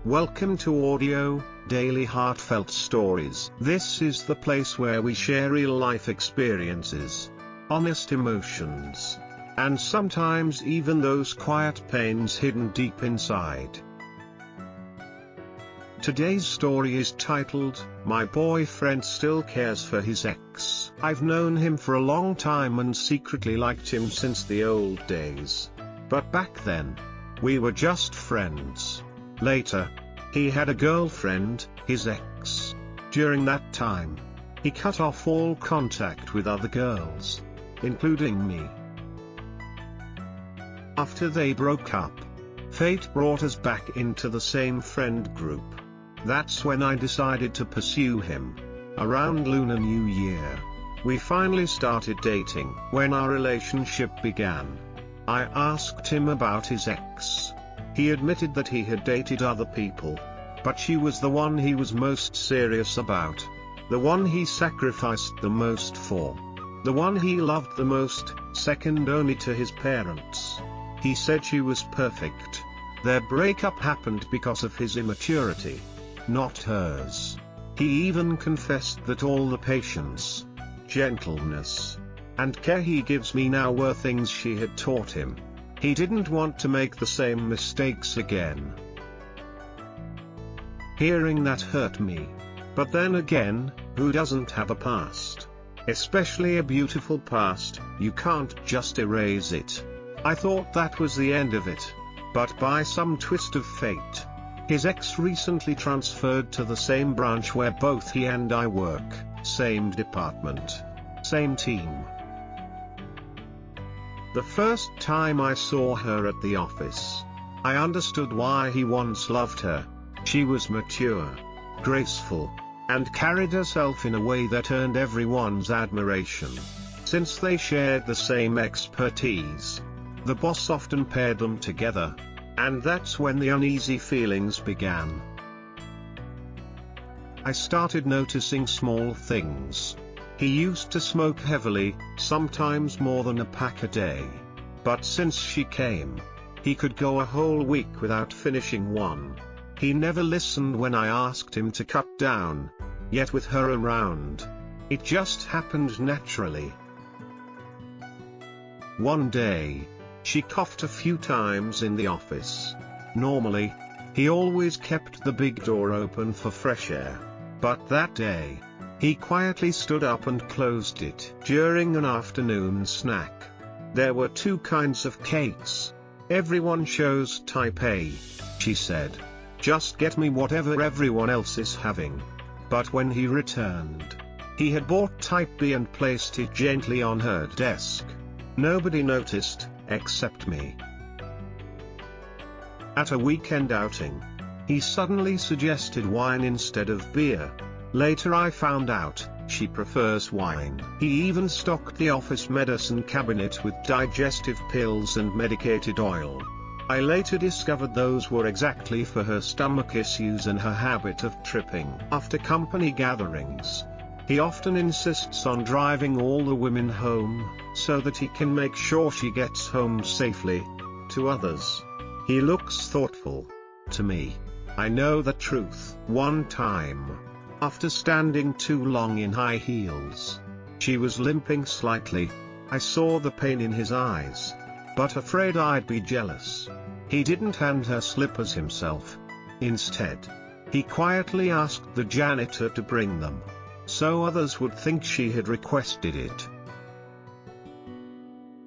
Welcome to Audio, Daily Heartfelt Stories. This is the place where we share real-life experiences, honest emotions, and sometimes even those quiet pains hidden deep inside. Today's story is titled, My Boyfriend Still Cares for His Ex. I've known him for a long time and secretly liked him since the old days. But back then, we were just friends. Later, he had a girlfriend, his ex. During that time, he cut off all contact with other girls, including me. After they broke up, fate brought us back into the same friend group. That's when I decided to pursue him. Around Lunar New Year, we finally started dating. When our relationship began, I asked him about his ex. He admitted that he had dated other people, but she was the one he was most serious about, the one he sacrificed the most for, the one he loved the most, second only to his parents. He said she was perfect. Their breakup happened because of his immaturity, not hers. He even confessed that all the patience, gentleness, and care he gives me now were things she had taught him. He didn't want to make the same mistakes again. Hearing that hurt me. But then again, who doesn't have a past? Especially a beautiful past, you can't just erase it. I thought that was the end of it. But by some twist of fate, his ex recently transferred to the same branch where both he and I work, same department, same team. The first time I saw her at the office, I understood why he once loved her. She was mature, graceful, and carried herself in a way that earned everyone's admiration. Since they shared the same expertise, the boss often paired them together, and that's when the uneasy feelings began. I started noticing small things. He used to smoke heavily, sometimes more than a pack a day. But since she came, he could go a whole week without finishing one. He never listened when I asked him to cut down, yet with her around, it just happened naturally. One day, she coughed a few times in the office. Normally, he always kept the big door open for fresh air. But that day, he quietly stood up and closed it. During an afternoon snack, there were two kinds of cakes. Everyone chose type A, she said. Just get me whatever everyone else is having. But when he returned, he had bought type B and placed it gently on her desk. Nobody noticed, except me. At a weekend outing, he suddenly suggested wine instead of beer. Later I found out, she prefers wine. He even stocked the office medicine cabinet with digestive pills and medicated oil. I later discovered those were exactly for her stomach issues and her habit of tripping. After company gatherings, he often insists on driving all the women home, so that he can make sure she gets home safely. To others, he looks thoughtful. To me, I know the truth. One time, after standing too long in high heels, she was limping slightly. I saw the pain in his eyes, but afraid I'd be jealous, he didn't hand her slippers himself. Instead, he quietly asked the janitor to bring them, so others would think she had requested it.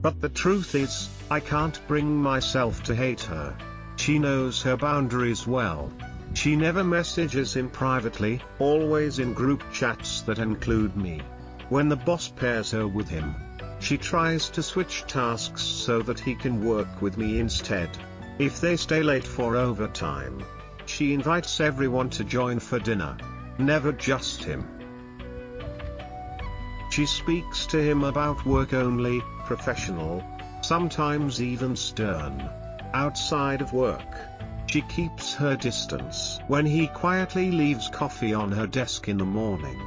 But the truth is, I can't bring myself to hate her. She knows her boundaries well. She never messages him privately, always in group chats that include me. When the boss pairs her with him, she tries to switch tasks so that he can work with me instead. If they stay late for overtime, she invites everyone to join for dinner, never just him. She speaks to him about work only, professional, sometimes even stern. Outside of work, she keeps her distance. When he quietly leaves coffee on her desk in the morning,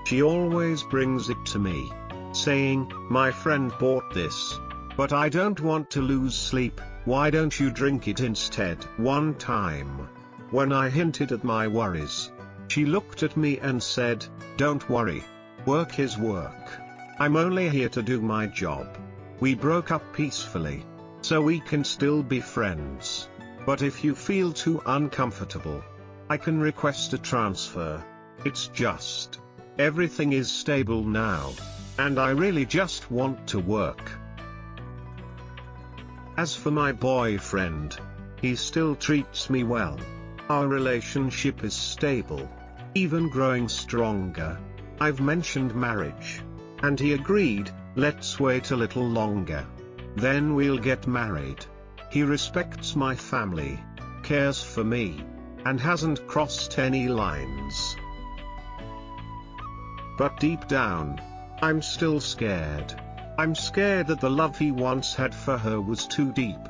she always brings it to me, saying, "My friend bought this, but I don't want to lose sleep, why don't you drink it instead?" One time, When I hinted at my worries, she looked at me and said, "Don't worry. Work is work. I'm only here to do my job." We broke up peacefully, so we can still be friends. But if you feel too uncomfortable, I can request a transfer. It's just, everything is stable now, and I really just want to work. As for my boyfriend, he still treats me well. Our relationship is stable, even growing stronger. I've mentioned marriage, and he agreed, "Let's wait a little longer. Then we'll get married." He respects my family, cares for me, and hasn't crossed any lines. But deep down, I'm still scared. I'm scared that the love he once had for her was too deep.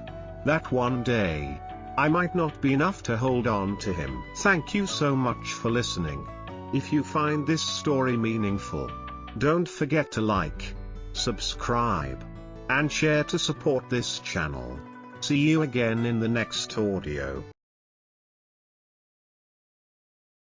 That one day, I might not be enough to hold on to him. Thank you so much for listening. If you find this story meaningful, don't forget to like, subscribe, and share to support this channel. See you again in the next audio.